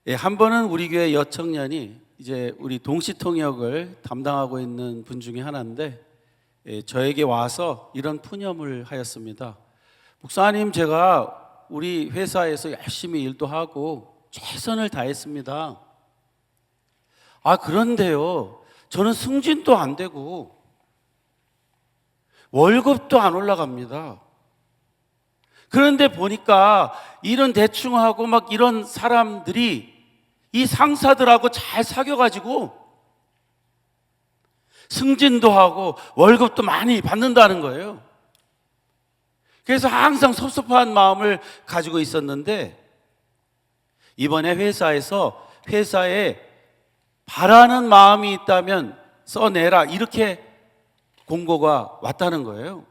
예, 한 번은 우리 교회 여청년이 이제 우리 동시통역을 담당하고 있는 분 중에 하나인데, 저에게 와서 이런 푸념을 하였습니다. 목사님, 제가 우리 회사에서 열심히 일도 하고 최선을 다했습니다. 그런데요, 저는 승진도 안 되고 월급도 안 올라갑니다. 그런데 보니까 일은 대충 하고 막 이런 사람들이 이 상사들하고 잘 사귀어가지고 승진도 하고 월급도 많이 받는다는 거예요. 그래서 항상 섭섭한 마음을 가지고 있었는데, 이번에 회사에 바라는 마음이 있다면 써내라, 이렇게 공고가 왔다는 거예요.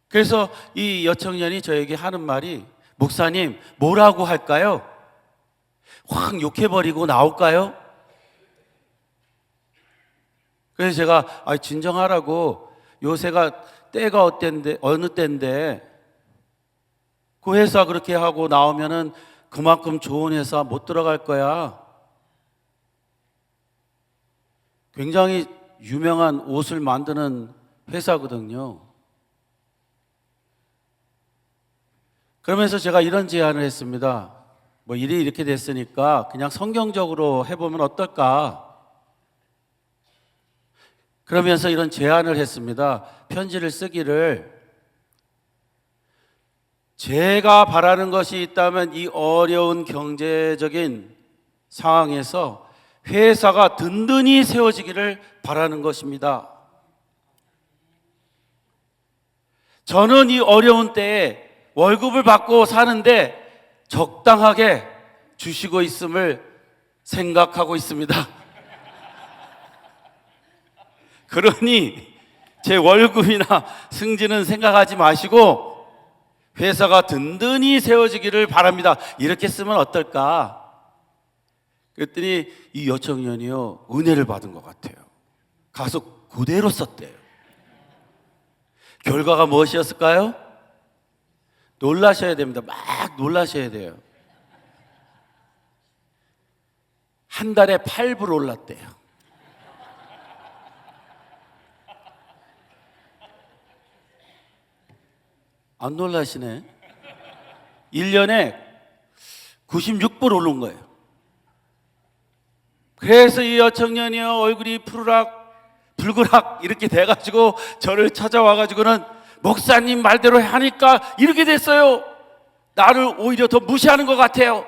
그래서 이 여청년이 저에게 하는 말이, 목사님, 뭐라고 할까요? 확 욕해버리고 나올까요? 그래서 제가 진정하라고, 요새가 때가 어느 때인데 그 회사 그렇게 하고 나오면은 그만큼 좋은 회사 못 들어갈 거야. 굉장히 유명한 옷을 만드는 회사거든요. 그러면서 제가 이런 제안을 했습니다. 뭐 일이 이렇게 됐으니까 그냥 성경적으로 해보면 어떨까? 그러면서 이런 제안을 했습니다. 편지를 쓰기를, 제가 바라는 것이 있다면 이 어려운 경제적인 상황에서 회사가 든든히 세워지기를 바라는 것입니다. 저는 이 어려운 때에 월급을 받고 사는데 적당하게 주시고 있음을 생각하고 있습니다. 그러니 제 월급이나 승진은 생각하지 마시고 회사가 든든히 세워지기를 바랍니다. 이렇게 쓰면 어떨까? 그랬더니 이 여청년이요, 은혜를 받은 것 같아요. 가서 그대로 썼대요. 결과가 무엇이었을까요? 놀라셔야 됩니다. 막 놀라셔야 돼요. 한 달에 8불 올랐대요. 안 놀라시네. 1년에 96불 오른 거예요. 그래서 이 여청년이요, 얼굴이 불그락 이렇게 돼가지고 저를 찾아와가지고는, 목사님 말대로 하니까 이렇게 됐어요. 나를 오히려 더 무시하는 것 같아요.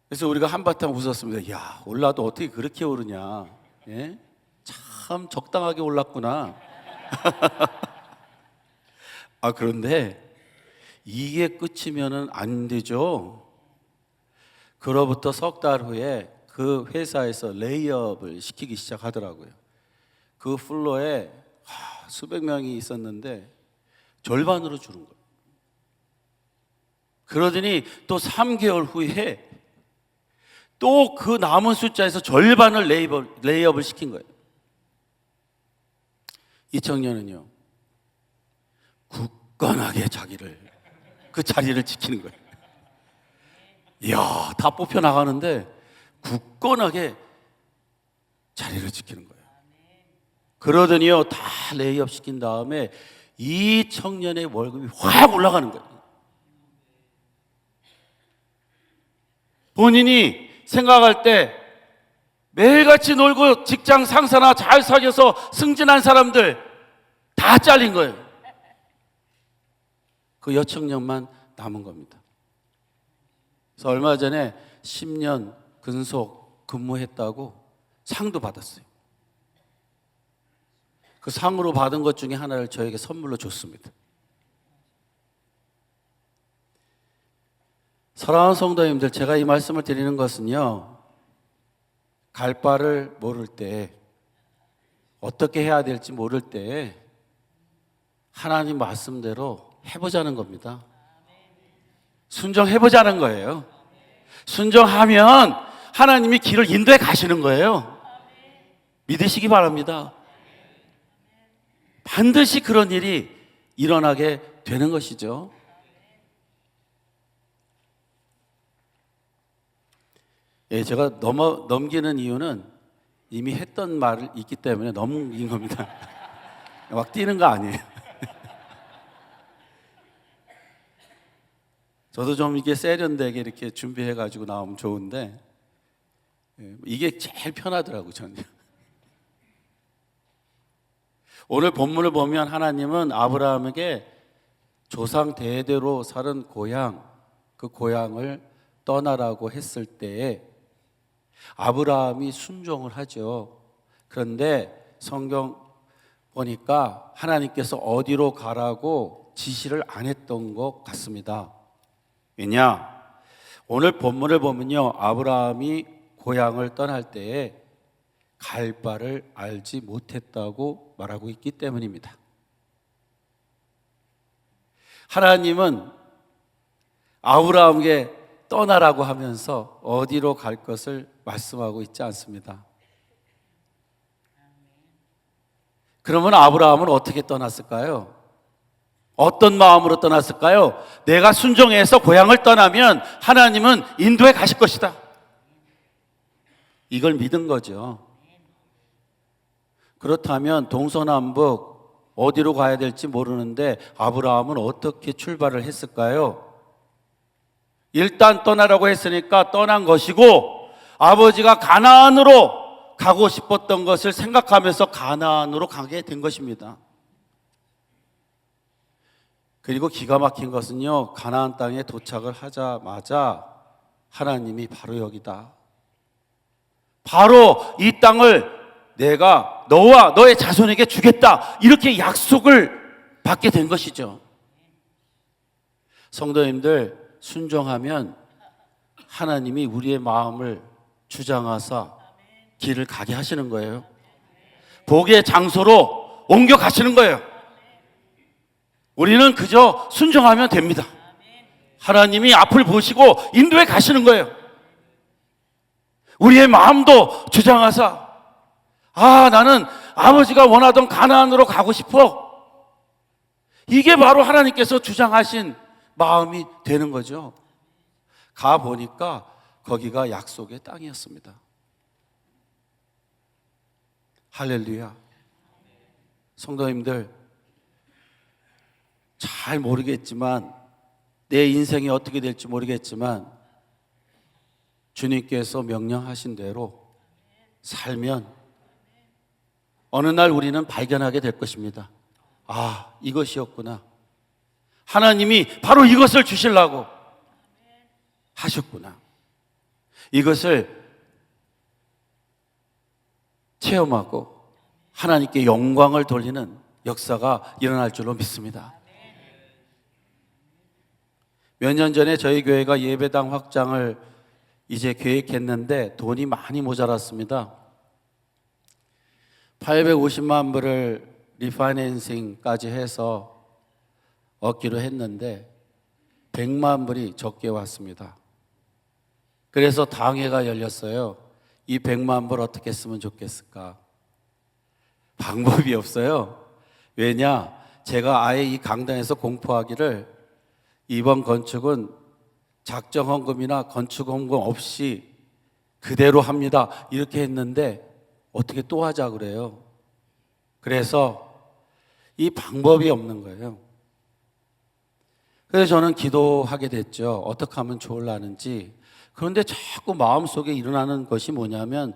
그래서 우리가 한바탕 웃었습니다. 야, 올라도 어떻게 그렇게 오르냐. 예? 참 적당하게 올랐구나. 그런데 이게 끝이면은 안 되죠. 그로부터 석 달 후에 그 회사에서 레이업을 시키기 시작하더라고요. 그 플로어에 수백 명이 있었는데 절반으로 줄은 거예요. 그러더니 또 3개월 후에 또 그 남은 숫자에서 절반을 레이업을 시킨 거예요. 이 청년은요, 굳건하게 그 자리를 지키는 거예요. 이야, 다 뽑혀 나가는데 굳건하게 자리를 지키는 거예요. 그러더니요, 다 레이업 시킨 다음에 이 청년의 월급이 확 올라가는 거예요. 본인이 생각할 때 매일같이 놀고 직장 상사나 잘 사귀어서 승진한 사람들 다 잘린 거예요. 그 여청년만 남은 겁니다. 그래서 얼마 전에 10년 근속 근무했다고 상도 받았어요. 그 상으로 받은 것 중에 하나를 저에게 선물로 줬습니다. 사랑하는 성도님들, 제가 이 말씀을 드리는 것은요, 갈 바를 모를 때, 어떻게 해야 될지 모를 때 하나님 말씀대로 해보자는 겁니다. 순종해보자는 거예요. 순종하면 하나님이 길을 인도해 가시는 거예요. 믿으시기 바랍니다. 반드시 그런 일이 일어나게 되는 것이죠. 예, 제가 넘기는 이유는 이미 했던 말을 있기 때문에 넘긴 겁니다. 막 뛰는 거 아니에요. 저도 좀 이게 세련되게 이렇게 준비해가지고 나오면 좋은데, 이게 제일 편하더라고요, 저는. 오늘 본문을 보면 하나님은 아브라함에게 조상 대대로 살은 고향, 그 고향을 떠나라고 했을 때에 아브라함이 순종을 하죠. 그런데 성경 보니까 하나님께서 어디로 가라고 지시를 안 했던 것 같습니다. 왜냐? 오늘 본문을 보면요, 아브라함이 고향을 떠날 때에 갈 바를 알지 못했다고 말하고 있기 때문입니다. 하나님은 아브라함에게 떠나라고 하면서 어디로 갈 것을 말씀하고 있지 않습니다. 그러면 아브라함은 어떻게 떠났을까요? 어떤 마음으로 떠났을까요? 내가 순종해서 고향을 떠나면 하나님은 인도에 가실 것이다. 이걸 믿은 거죠. 그렇다면 동서남북 어디로 가야 될지 모르는데 아브라함은 어떻게 출발을 했을까요? 일단 떠나라고 했으니까 떠난 것이고, 아버지가 가나안으로 가고 싶었던 것을 생각하면서 가나안으로 가게 된 것입니다. 그리고 기가 막힌 것은요, 가나안 땅에 도착을 하자마자 하나님이 바로 여기다, 바로 이 땅을 내가 너와 너의 자손에게 주겠다, 이렇게 약속을 받게 된 것이죠. 성도님들, 순종하면 하나님이 우리의 마음을 주장하사 길을 가게 하시는 거예요. 복의 장소로 옮겨 가시는 거예요. 우리는 그저 순종하면 됩니다. 하나님이 앞을 보시고 인도에 가시는 거예요. 우리의 마음도 주장하사, 나는 아버지가 원하던 가나안으로 가고 싶어. 이게 바로 하나님께서 주장하신 마음이 되는 거죠. 가보니까 거기가 약속의 땅이었습니다. 할렐루야. 성도님들, 잘 모르겠지만, 내 인생이 어떻게 될지 모르겠지만 주님께서 명령하신 대로 살면 어느 날 우리는 발견하게 될 것입니다. 이것이었구나. 하나님이 바로 이것을 주시려고 하셨구나. 이것을 체험하고 하나님께 영광을 돌리는 역사가 일어날 줄로 믿습니다. 몇 년 전에 저희 교회가 예배당 확장을 이제 계획했는데 돈이 많이 모자랐습니다. 850만 불을 리파이낸싱까지 해서 얻기로 했는데 100만 불이 적게 왔습니다. 그래서 당회가 열렸어요. 이 100만 불 어떻게 쓰면 좋겠을까? 방법이 없어요. 왜냐? 제가 아예 이 강단에서 공포하기를 이번 건축은 작정헌금이나 건축헌금 없이 그대로 합니다, 이렇게 했는데 어떻게 또 하자 그래요. 그래서 이 방법이 없는 거예요. 그래서 저는 기도하게 됐죠. 어떻게 하면 좋을라는지. 그런데 자꾸 마음속에 일어나는 것이 뭐냐면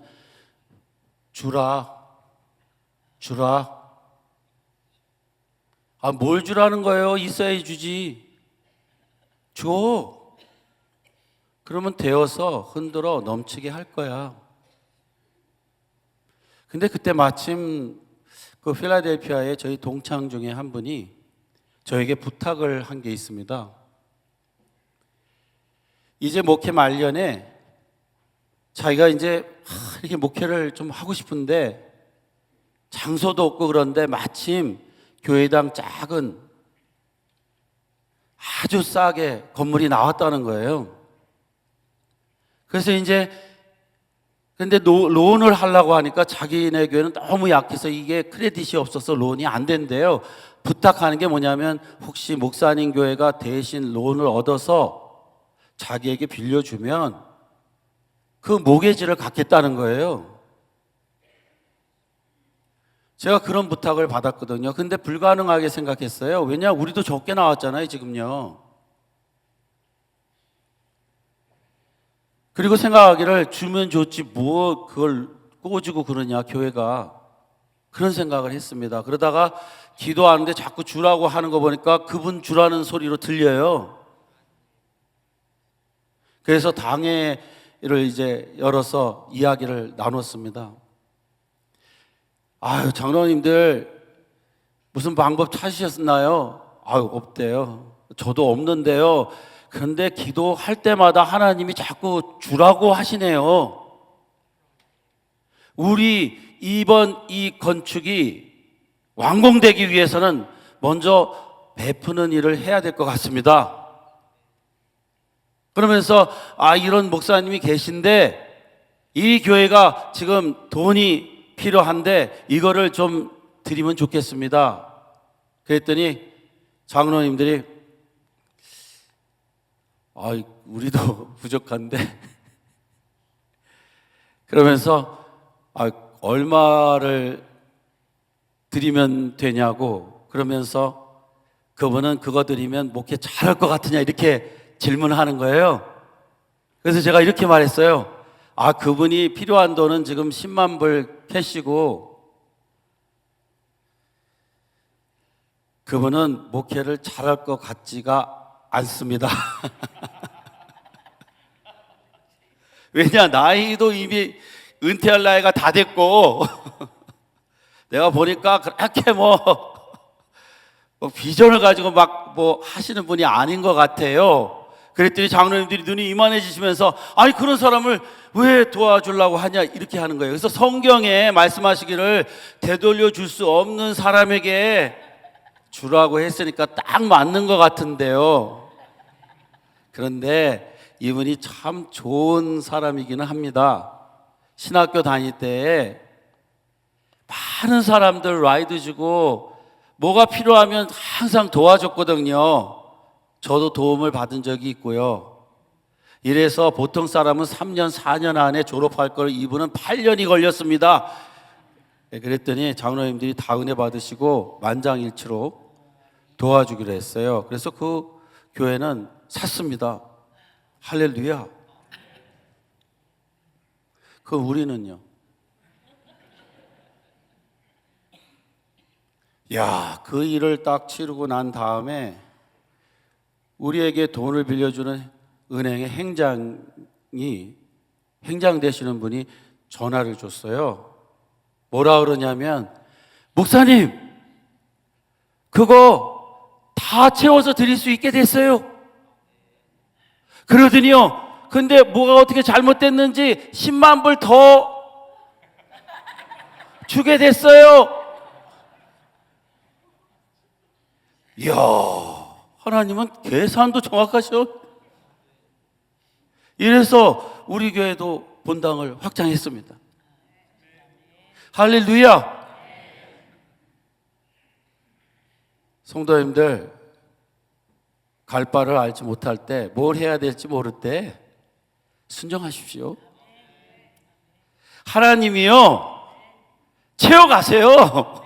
주라. 뭘 주라는 거예요? 있어야 주지. 줘. 그러면 되어서 흔들어 넘치게 할 거야. 근데 그때 마침 그 필라델피아에 저희 동창 중에 한 분이 저에게 부탁을 한 게 있습니다. 이제 목회 말년에 자기가 이제 이렇게 목회를 좀 하고 싶은데 장소도 없고 그런데 마침 교회당 작은 아주 싸게 건물이 나왔다는 거예요. 그래서 이제 근데 론을 하려고 하니까 자기네 교회는 너무 약해서 이게 크레딧이 없어서 론이 안 된대요. 부탁하는 게 뭐냐면 혹시 목사님 교회가 대신 론을 얻어서 자기에게 빌려주면 그 모계지를 갖겠다는 거예요. 제가 그런 부탁을 받았거든요. 근데 불가능하게 생각했어요. 왜냐, 우리도 적게 나왔잖아요, 지금요. 그리고 생각하기를 주면 좋지 뭐 그걸 꼬지고 그러냐, 교회가. 그런 생각을 했습니다. 그러다가 기도하는데 자꾸 주라고 하는 거 보니까 그분 주라는 소리로 들려요. 그래서 당회를 이제 열어서 이야기를 나눴습니다. 아유, 장로님들 무슨 방법 찾으셨나요? 아유, 없대요. 저도 없는데요. 그런데 기도할 때마다 하나님이 자꾸 주라고 하시네요. 우리 이번 이 건축이 완공되기 위해서는 먼저 베푸는 일을 해야 될 것 같습니다. 그러면서 이런 목사님이 계신데 이 교회가 지금 돈이 필요한데 이거를 좀 드리면 좋겠습니다. 그랬더니 장로님들이 우리도 부족한데 그러면서 얼마를 드리면 되냐고, 그러면서 그분은 그거 드리면 목회 잘할 것 같으냐 이렇게 질문하는 거예요. 그래서 제가 이렇게 말했어요. 그분이 필요한 돈은 지금 10만 불 캐시고 그분은 목회를 잘할 것 같지가 않습니다. 왜냐, 나이도 이미 은퇴할 나이가 다 됐고 내가 보니까 그렇게 뭐 비전을 가지고 막 뭐 하시는 분이 아닌 것 같아요. 그랬더니 장로님들이 눈이 이만해지시면서 그런 사람을 왜 도와주려고 하냐 이렇게 하는 거예요. 그래서 성경에 말씀하시기를 되돌려 줄 수 없는 사람에게 주라고 했으니까 딱 맞는 것 같은데요. 그런데 이분이 참 좋은 사람이기는 합니다. 신학교 다닐 때 많은 사람들 라이드 주고 뭐가 필요하면 항상 도와줬거든요. 저도 도움을 받은 적이 있고요. 이래서 보통 사람은 3년, 4년 안에 졸업할 걸 이분은 8년이 걸렸습니다. 그랬더니 장로님들이 다 은혜 받으시고 만장일치로 도와주기로 했어요. 그래서 그 교회는 샀습니다. 할렐루야. 우리는요. 그 일을 딱 치르고 난 다음에 우리에게 돈을 빌려주는 은행의 행장 되시는 분이 전화를 줬어요. 뭐라 그러냐면, 목사님, 그거 다 채워서 드릴 수 있게 됐어요. 그러더니요, 근데 뭐가 어떻게 잘못됐는지 10만 불 더 주게 됐어요. 이야, 하나님은 계산도 정확하셔. 이래서 우리 교회도 본당을 확장했습니다. 할렐루야. 성도님들, 갈 바를 알지 못할 때, 뭘 해야 될지 모를 때 순종하십시오. 하나님이요, 채워가세요.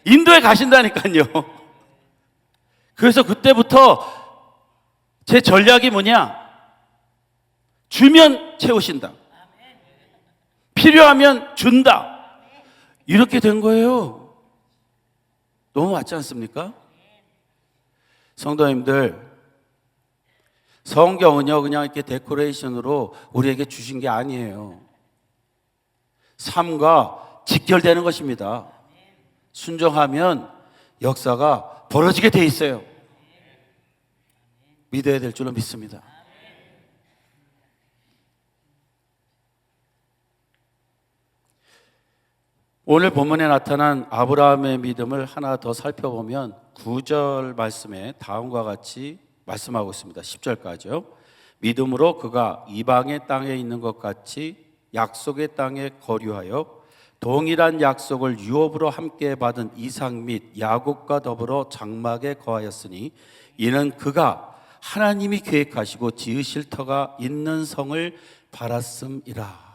인도에 가신다니까요. 그래서 그때부터 제 전략이 뭐냐? 주면 채우신다. 필요하면 준다. 이렇게 된 거예요. 너무 맞지 않습니까? 성도님들, 성경은요 그냥 이렇게 데코레이션으로 우리에게 주신 게 아니에요. 삶과 직결되는 것입니다. 순종하면 역사가 벌어지게 돼 있어요. 믿어야 될 줄로 믿습니다. 오늘 본문에 나타난 아브라함의 믿음을 하나 더 살펴보면 9절 말씀에 다음과 같이 말씀하고 있습니다. 10절까지요. 믿음으로 그가 이방의 땅에 있는 것 같이 약속의 땅에 거류하여 동일한 약속을 유업으로 함께 받은 이삭 및 야곱과 더불어 장막에 거하였으니 이는 그가 하나님이 계획하시고 지으실 터가 있는 성을 바랐음이라.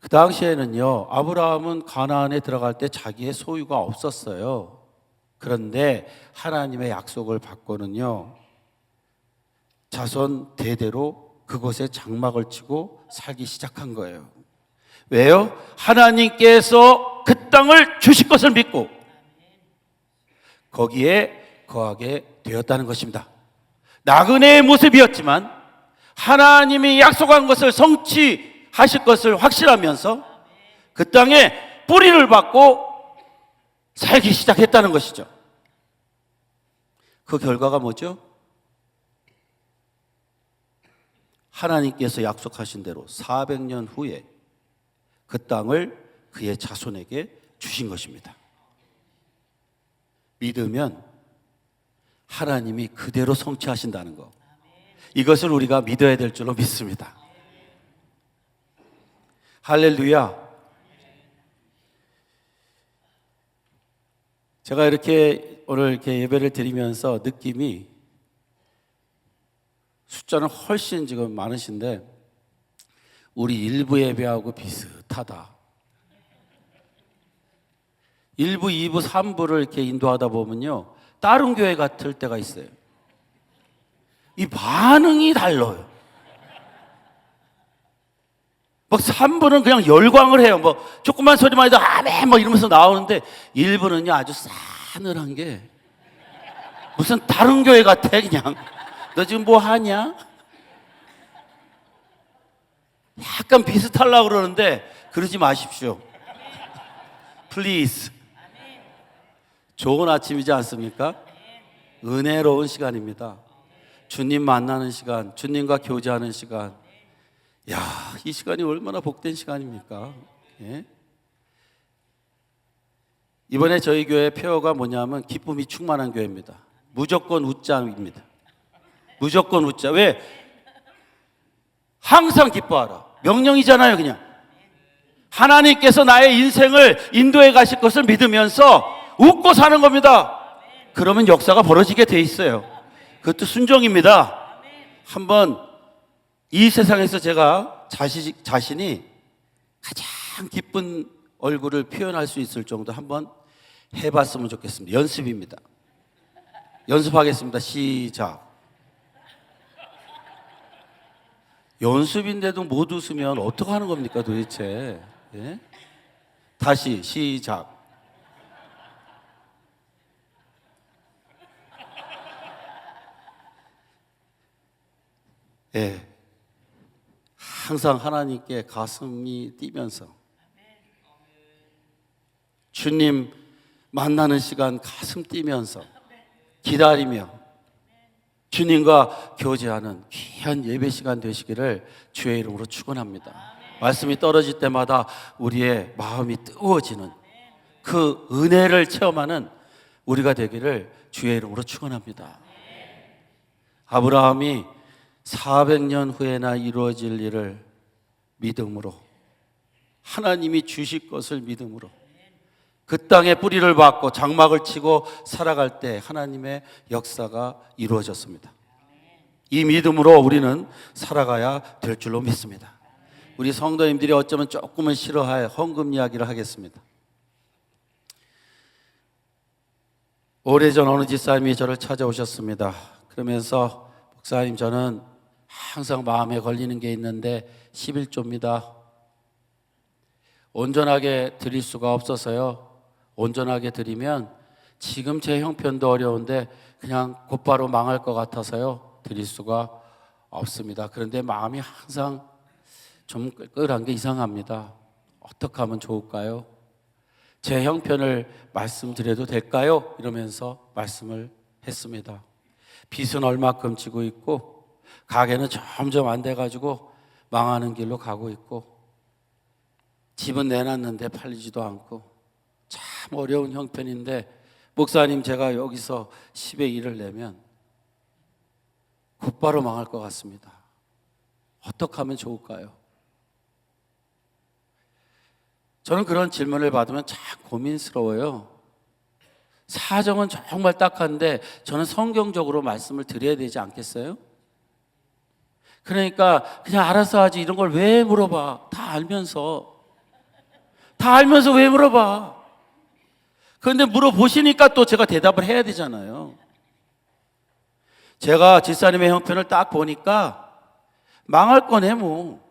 그 당시에는요, 아브라함은 가나안에 들어갈 때 자기의 소유가 없었어요. 그런데 하나님의 약속을 받고는요, 자손 대대로 그곳에 장막을 치고 살기 시작한 거예요. 왜요? 하나님께서 그 땅을 주실 것을 믿고 거기에 거하게 되었다는 것입니다. 나그네의 모습이었지만 하나님이 약속한 것을 성취하실 것을 확신하면서 그 땅에 뿌리를 받고 살기 시작했다는 것이죠. 그 결과가 뭐죠? 하나님께서 약속하신 대로 400년 후에 그 땅을 그의 자손에게 주신 것입니다. 믿으면 하나님이 그대로 성취하신다는 것, 이것을 우리가 믿어야 될 줄로 믿습니다. 할렐루야. 제가 오늘 이렇게 예배를 드리면서 느낌이, 숫자는 훨씬 지금 많으신데 우리 일부 예배하고 비슷하다. 1부, 2부, 3부를 이렇게 인도하다 보면요, 다른 교회 같을 때가 있어요. 이 반응이 달라요. 막 3부는 그냥 열광을 해요. 뭐 조그만 소리만 해도 아멘 뭐 이러면서 나오는데 1부는요 아주 싸늘한 게 무슨 다른 교회 같아. 그냥 너 지금 뭐 하냐? 약간 비슷하려고 그러는데 그러지 마십시오. 플리즈. 좋은 아침이지 않습니까? 은혜로운 시간입니다. 주님 만나는 시간, 주님과 교제하는 시간. 야, 이 시간이 얼마나 복된 시간입니까? 예? 이번에 저희 교회 표어가 뭐냐면 기쁨이 충만한 교회입니다. 무조건 웃자입니다. 무조건 웃자. 왜? 항상 기뻐하라. 명령이잖아요, 그냥. 하나님께서 나의 인생을 인도해 가실 것을 믿으면서 웃고 사는 겁니다. 그러면 역사가 벌어지게 돼 있어요. 그것도 순종입니다. 한번 이 세상에서 제가 자신이 가장 기쁜 얼굴을 표현할 수 있을 정도 한번 해봤으면 좋겠습니다. 연습입니다. 연습하겠습니다. 시작. 연습인데도 못 웃으면 어떻게 하는 겁니까 도대체? 예? 다시 시작. 예. 항상 하나님께 가슴이 뛰면서 주님 만나는 시간 가슴 뛰면서 기다리며 주님과 교제하는 귀한 예배 시간 되시기를 주의 이름으로 축원합니다. 말씀이 떨어질 때마다 우리의 마음이 뜨거워지는 그 은혜를 체험하는 우리가 되기를 주의 이름으로 축원합니다. 아브라함이 400년 후에나 이루어질 일을 믿음으로, 하나님이 주실 것을 믿음으로 그 땅에 뿌리를 박고 장막을 치고 살아갈 때 하나님의 역사가 이루어졌습니다. 이 믿음으로 우리는 살아가야 될 줄로 믿습니다. 우리 성도님들이 어쩌면 조금은 싫어할 헌금 이야기를 하겠습니다. 오래전 어느 집사님이 저를 찾아오셨습니다. 그러면서 목사님, 저는 항상 마음에 걸리는 게 있는데 11조입니다. 온전하게 드릴 수가 없어서요. 온전하게 드리면 지금 제 형편도 어려운데 그냥 곧바로 망할 것 같아서요. 드릴 수가 없습니다. 그런데 마음이 항상 좀 끌끌한 게 이상합니다. 어떻게 하면 좋을까요? 제 형편을 말씀드려도 될까요? 이러면서 말씀을 했습니다. 빚은 얼마큼 지고 있고 가게는 점점 안 돼가지고 망하는 길로 가고 있고 집은 내놨는데 팔리지도 않고 참 어려운 형편인데 목사님, 제가 여기서 10의 1을 내면 곧바로 망할 것 같습니다. 어떻게 하면 좋을까요? 저는 그런 질문을 받으면 참 고민스러워요. 사정은 정말 딱한데 저는 성경적으로 말씀을 드려야 되지 않겠어요? 그러니까 그냥 알아서 하지 이런 걸 왜 물어봐? 다 알면서 왜 물어봐? 그런데 물어보시니까 또 제가 대답을 해야 되잖아요. 제가 집사님의 형편을 딱 보니까 망할 거네 뭐.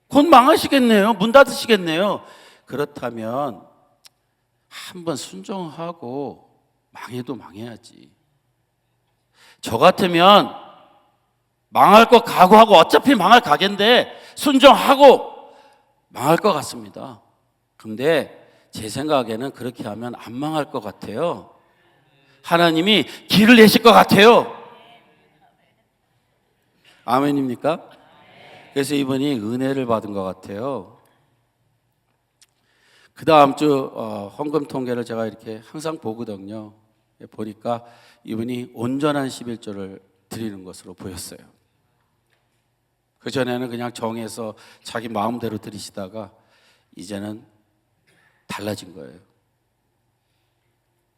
곧 망하시겠네요. 문 닫으시겠네요. 그렇다면 한번 순종하고 망해도 망해야지. 저 같으면 망할 거 각오하고 어차피 망할 가게인데 순종하고 망할 것 같습니다. 근데 제 생각에는 그렇게 하면 안 망할 것 같아요. 하나님이 길을 내실 것 같아요. 아멘입니까? 그래서 이분이 은혜를 받은 것 같아요. 그 다음 주 헌금 통계를 제가 이렇게 항상 보거든요. 보니까 이분이 온전한 11조를 드리는 것으로 보였어요. 그전에는 그냥 정해서 자기 마음대로 드리시다가 이제는 달라진 거예요.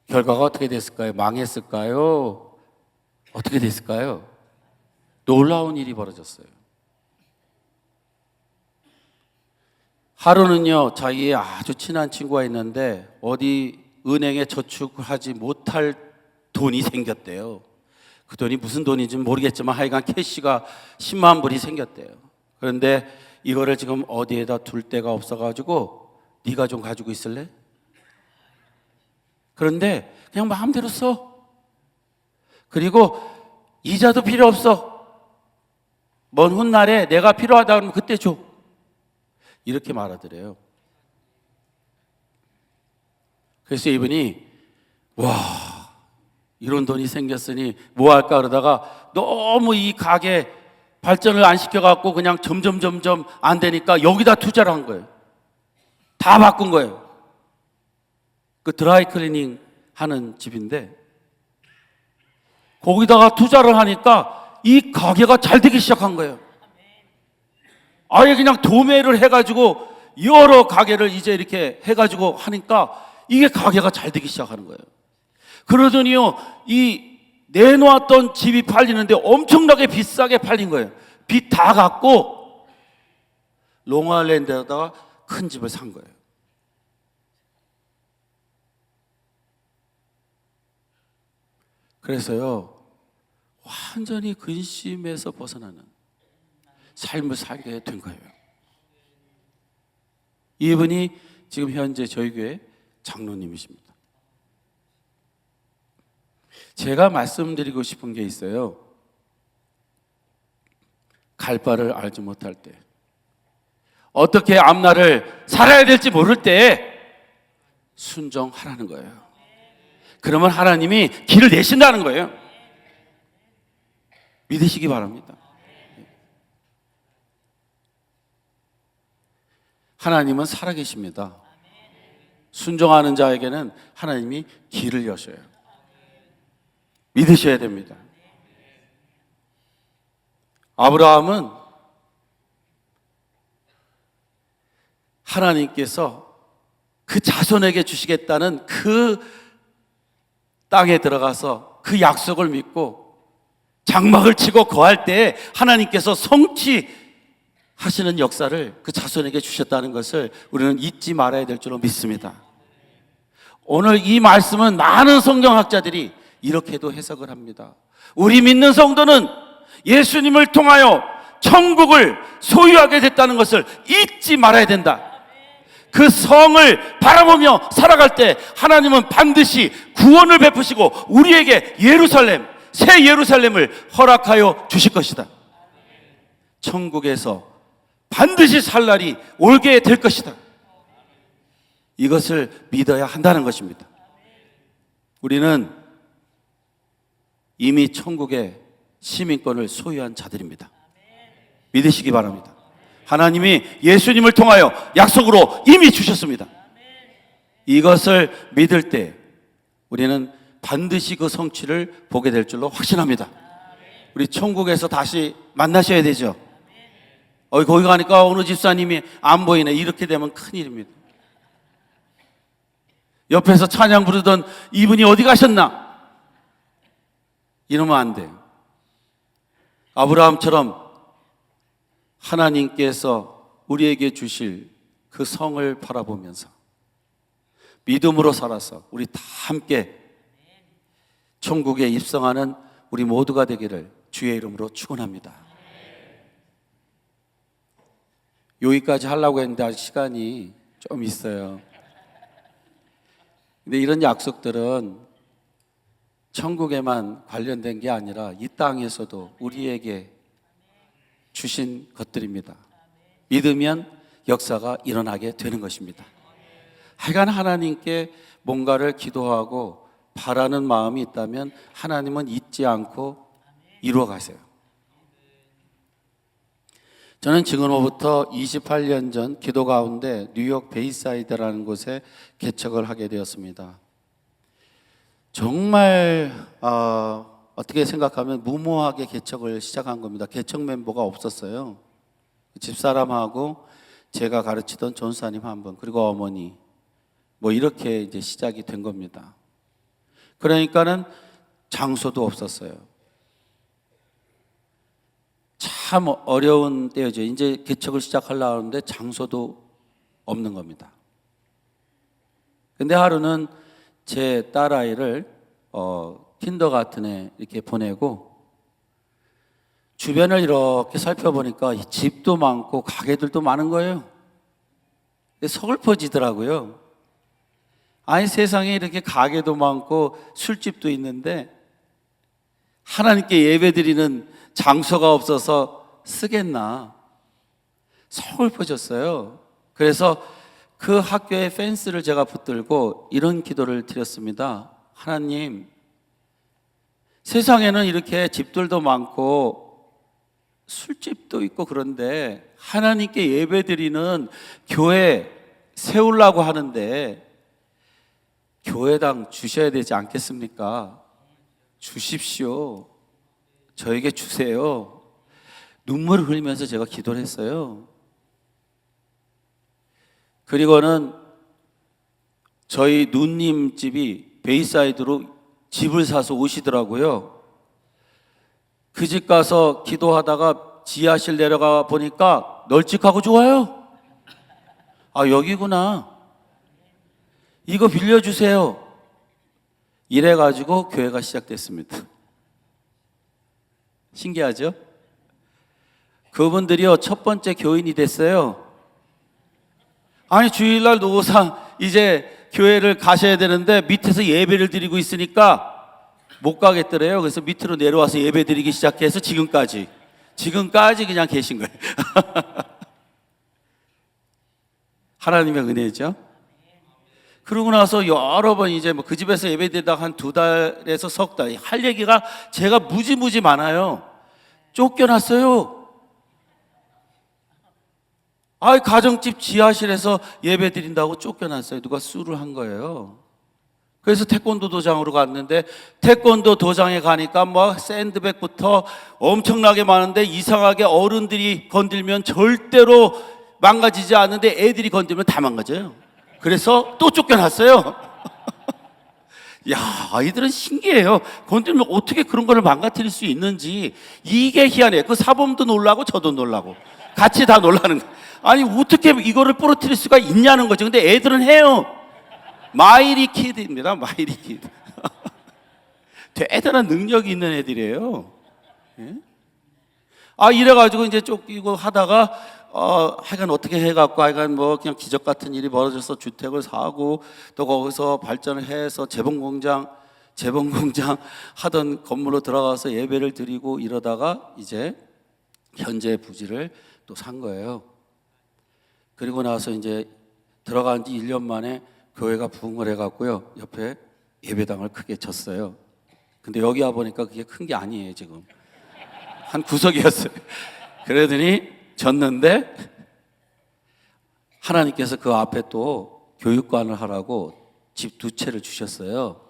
결과가 어떻게 됐을까요? 망했을까요? 어떻게 됐을까요? 놀라운 일이 벌어졌어요. 하루는요, 자기의 아주 친한 친구가 있는데 어디 은행에 저축하지 못할 돈이 생겼대요. 그 돈이 무슨 돈인지는 모르겠지만 하여간 캐시가 10만 불이 생겼대요. 그런데 이거를 지금 어디에다 둘 데가 없어가지고 네가 좀 가지고 있을래? 그런데 그냥 마음대로 써. 그리고 이자도 필요 없어. 먼 훗날에 내가 필요하다 그러면 그때 줘. 이렇게 말하더래요. 그래서 이분이 와, 이런 돈이 생겼으니 뭐 할까 그러다가 너무 이 가게 발전을 안 시켜갖고 그냥 점점 안 되니까 여기다 투자를 한 거예요. 다 바꾼 거예요. 그 드라이 클리닝 하는 집인데 거기다가 투자를 하니까 이 가게가 잘 되기 시작한 거예요. 아예 그냥 도매를 해가지고 여러 가게를 이제 이렇게 해가지고 하니까 이게 가게가 잘 되기 시작하는 거예요. 그러더니요, 이 내놓았던 집이 팔리는데 엄청나게 비싸게 팔린 거예요. 빚 다 갚고 롱아일랜드에다가 큰 집을 산 거예요. 그래서요, 완전히 근심에서 벗어나는 삶을 살게 된 거예요. 이분이 지금 현재 저희 교회 장로님이십니다. 제가 말씀드리고 싶은 게 있어요. 갈 바를 알지 못할 때, 어떻게 앞날을 살아야 될지 모를 때 순종하라는 거예요. 그러면 하나님이 길을 내신다는 거예요. 믿으시기 바랍니다. 하나님은 살아계십니다. 순종하는 자에게는 하나님이 길을 여셔요. 믿으셔야 됩니다. 아브라함은 하나님께서 그 자손에게 주시겠다는 그 땅에 들어가서 그 약속을 믿고 장막을 치고 거할 때 하나님께서 성취하시는 역사를 그 자손에게 주셨다는 것을 우리는 잊지 말아야 될 줄로 믿습니다. 오늘 이 말씀은 많은 성경학자들이 이렇게도 해석을 합니다. 우리 믿는 성도는 예수님을 통하여 천국을 소유하게 됐다는 것을 잊지 말아야 된다. 그 성을 바라보며 살아갈 때 하나님은 반드시 구원을 베푸시고 우리에게 예루살렘, 새 예루살렘을 허락하여 주실 것이다. 천국에서 반드시 살 날이 올게 될 것이다. 이것을 믿어야 한다는 것입니다. 우리는 이미 천국의 시민권을 소유한 자들입니다. 믿으시기 바랍니다. 하나님이 예수님을 통하여 약속으로 이미 주셨습니다. 이것을 믿을 때 우리는 반드시 그 성취를 보게 될 줄로 확신합니다. 우리 천국에서 다시 만나셔야 되죠. 거기 가니까 어느 집사님이 안 보이네. 이렇게 되면 큰일입니다. 옆에서 찬양 부르던 이분이 어디 가셨나? 이러면 안 돼요. 아브라함처럼 하나님께서 우리에게 주실 그 성을 바라보면서 믿음으로 살아서 우리 다 함께 천국에 입성하는 우리 모두가 되기를 주의 이름으로 축원합니다. 여기까지 하려고 했는데 아직 시간이 좀 있어요. 근데 이런 약속들은 천국에만 관련된 게 아니라 이 땅에서도 우리에게 주신 것들입니다. 믿으면 역사가 일어나게 되는 것입니다. 하여간 하나님께 뭔가를 기도하고 바라는 마음이 있다면 하나님은 잊지 않고 이루어 가세요. 저는 지금으로부터 28년 전 기도 가운데 뉴욕 베이사이드라는 곳에 개척을 하게 되었습니다. 정말 어떻게 생각하면 무모하게 개척을 시작한 겁니다. 개척 멤버가 없었어요. 집사람하고 제가 가르치던 전사님 한 분, 그리고 어머니, 뭐 이렇게 이제 시작이 된 겁니다. 그러니까는 장소도 없었어요. 참 어려운 때였죠. 이제 개척을 시작하려고 하는데 장소도 없는 겁니다. 근데 하루는 제 딸아이를 킨더가튼에 이렇게 보내고 주변을 이렇게 살펴보니까 집도 많고 가게들도 많은 거예요. 서글퍼지더라고요. 아니, 세상에 이렇게 가게도 많고 술집도 있는데 하나님께 예배드리는 장소가 없어서 쓰겠나 서글퍼졌어요. 그래서 그 학교의 펜스를 제가 붙들고 이런 기도를 드렸습니다. 하나님, 세상에는 이렇게 집들도 많고 술집도 있고 그런데 하나님께 예배드리는 교회 세우려고 하는데 교회당 주셔야 되지 않겠습니까? 주십시오. 저에게 주세요. 눈물을 흘리면서 제가 기도를 했어요. 그리고는 저희 누님 집이 베이사이드로 집을 사서 오시더라고요. 그 집 가서 기도하다가 지하실 내려가 보니까 널찍하고 좋아요. 아, 여기구나. 이거 빌려주세요. 이래가지고 교회가 시작됐습니다. 신기하죠? 그분들이요, 첫 번째 교인이 됐어요. 아니, 주일날 노상 이제 교회를 가셔야 되는데 밑에서 예배를 드리고 있으니까 못 가겠더래요. 그래서 밑으로 내려와서 예배 드리기 시작해서 지금까지 그냥 계신 거예요. 하나님의 은혜죠. 그러고 나서 여러 번 이제 뭐 그 집에서 예배 드리다가 한 2달에서 석 달, 할 얘기가 제가 무지 많아요. 쫓겨났어요. 가정집 지하실에서 예배 드린다고 쫓겨났어요. 누가 술을 한 거예요. 그래서 태권도 도장으로 갔는데 태권도 도장에 가니까 뭐 샌드백부터 엄청나게 많은데 이상하게 어른들이 건들면 절대로 망가지지 않는데 애들이 건들면 다 망가져요. 그래서 또 쫓겨났어요. 야, 아이들은 신기해요. 건들면 어떻게 그런 거를 망가뜨릴 수 있는지 이게 희한해요. 그 사범도 놀라고 저도 놀라고 같이 다 놀라는 거예요. 아니, 어떻게 이거를 부러뜨릴 수가 있냐는 거죠. 근데 애들은 해요. 마이리 키드입니다. 마이리 키드. 대단한 능력이 있는 애들이에요. 예? 이래가지고 이제 쫓기고 하다가 하여간 어떻게 해갖고 하여간 뭐 그냥 기적 같은 일이 벌어져서 주택을 사고 또 거기서 발전을 해서 재봉공장 하던 건물로 들어가서 예배를 드리고 이러다가 이제 현재 부지를 또 산 거예요. 그리고 나서 이제 들어간 지 1년 만에 교회가 부흥을 해갖고요, 옆에 예배당을 크게 쳤어요. 근데 여기 와 보니까 그게 큰 게 아니에요. 지금 한 구석이었어요. 그러더니 졌는데 하나님께서 그 앞에 또 교육관을 하라고 집 2채를 주셨어요.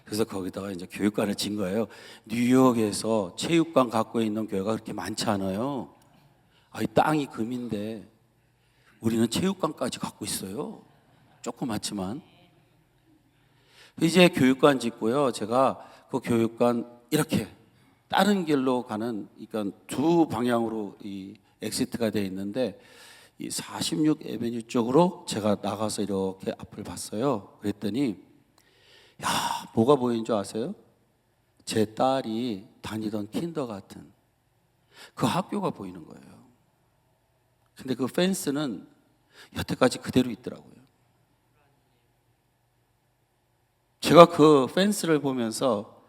그래서 거기다가 이제 교육관을 진 거예요. 뉴욕에서 체육관 갖고 있는 교회가 그렇게 많지 않아요. 이 땅이 금인데 우리는 체육관까지 갖고 있어요. 조그맣지만. 이제 교육관 짓고요. 제가 그 교육관 이렇게 다른 길로 가는, 그러니까 두 방향으로 이 엑시트가 되어 있는데 이 46 에베뉴 쪽으로 제가 나가서 이렇게 앞을 봤어요. 그랬더니 야, 뭐가 보이는 줄 아세요? 제 딸이 다니던 킨더가튼 그 학교가 보이는 거예요. 근데 그 펜스는 여태까지 그대로 있더라고요. 제가 그 펜스를 보면서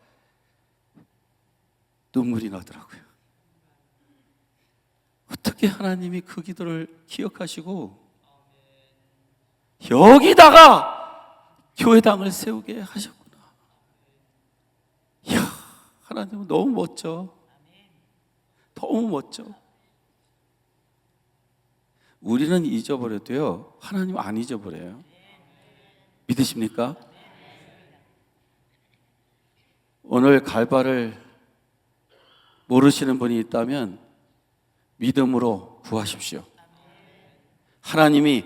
눈물이 나더라고요. 어떻게 하나님이 그 기도를 기억하시고 여기다가 교회당을 세우게 하셨구나. 이야, 하나님은 너무 멋져. 너무 멋져. 우리는 잊어버려도요, 하나님 안 잊어버려요. 믿으십니까? 오늘 갈바를 모르시는 분이 있다면 믿음으로 구하십시오. 하나님이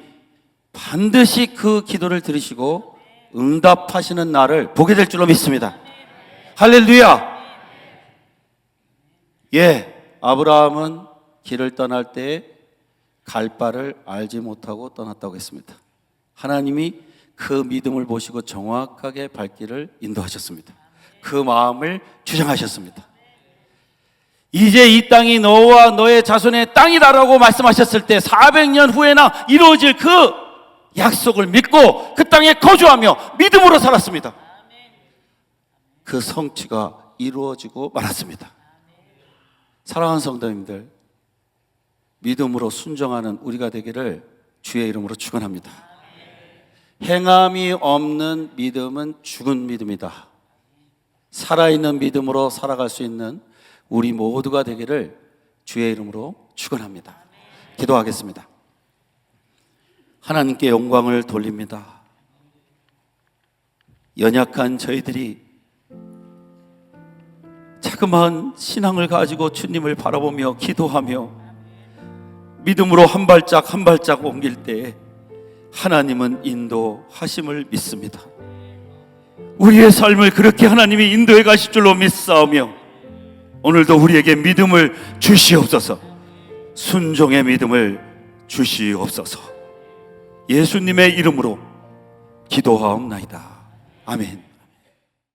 반드시 그 기도를 들으시고 응답하시는 날을 보게 될 줄로 믿습니다. 할렐루야! 예, 아브라함은 길을 떠날 때 갈 바를 알지 못하고 떠났다고 했습니다. 하나님이 그 믿음을 보시고 정확하게 발길을 인도하셨습니다. 그 마음을 주장하셨습니다. 이제 이 땅이 너와 너의 자손의 땅이다라고 말씀하셨을 때 400년 후에나 이루어질 그 약속을 믿고 그 땅에 거주하며 믿음으로 살았습니다. 그 성취가 이루어지고 말았습니다. 사랑하는 성도님들, 믿음으로 순종하는 우리가 되기를 주의 이름으로 축원합니다. 행함이 없는 믿음은 죽은 믿음이다. 살아있는 믿음으로 살아갈 수 있는 우리 모두가 되기를 주의 이름으로 축원합니다. 기도하겠습니다. 하나님께 영광을 돌립니다. 연약한 저희들이 자그마한 신앙을 가지고 주님을 바라보며 기도하며 믿음으로 한 발짝 한 발짝 옮길 때에 하나님은 인도하심을 믿습니다. 우리의 삶을 그렇게 하나님이 인도해 가실 줄로 믿사오며 오늘도 우리에게 믿음을 주시옵소서. 순종의 믿음을 주시옵소서. 예수님의 이름으로 기도하옵나이다. 아멘.